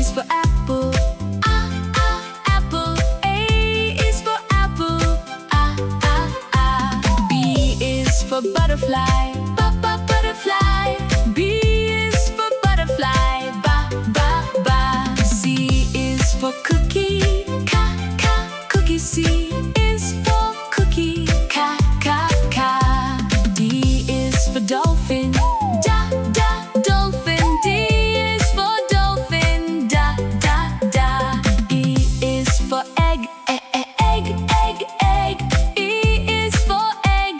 is for apple. Apple. A is for apple. B is for butterfly. Butterfly. B is for butterfly. C is for cookie. Cookie. C is for cookie. D is for dolphin. Dolphin. D is for dolphin. E is for egg. Egg. E is for egg.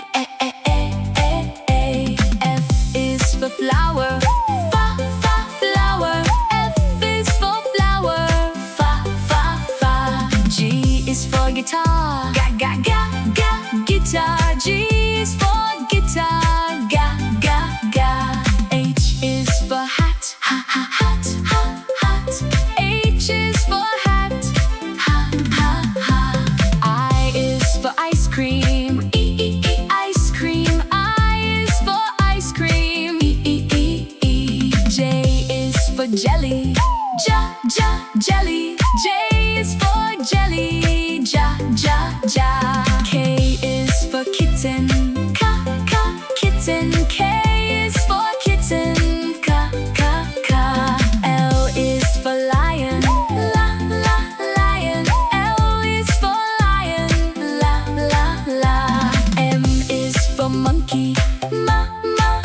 F is for flower. Flower. F is for flower. G is for guitar. Guitar. G is for guitar. H is for hat. H is for hat. I is for ice cream. Ice cream. I is for ice cream. J is for jelly. Jelly. J is for jelly. K is for kitten. Kitten. K is for kitten. L is for lion. Lion. L is for lion. M is for monkey.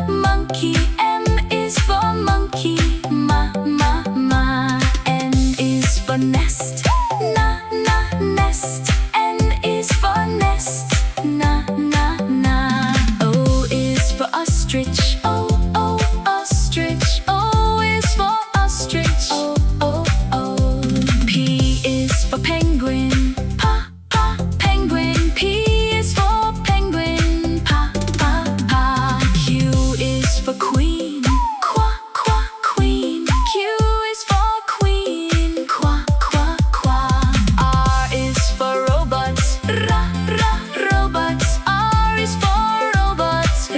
Monkey. M is for monkey. N is for nest. Nest. N is for nest. O is for ostrich. Ostrich. O is for ostrich. P is for penguin. Penguin. P is for penguin. Q is for queen. Queen. Q is for queen. R is for robots. Robots. R is for robots.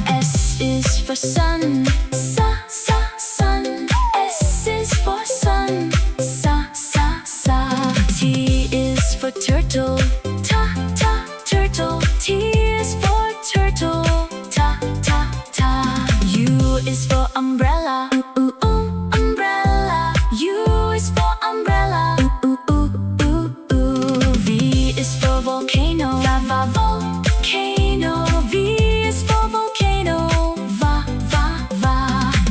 S is for sun. Sun. S is for sun. T is for turtle. Turtle. T is for turtle. U is for umbrella. Umbrella. U is for umbrella. V is for volcano. Volcano. V is for volcano.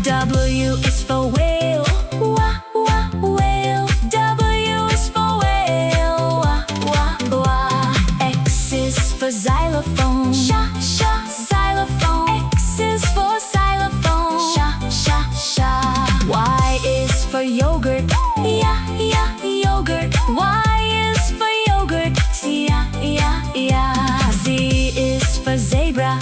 W is for whale. Whale. W is for whale. X is for xylophone. Xylophone. X is for xylophone. Y is for yogurt. Yogurt. Y is for yogurt. Z is for zebra.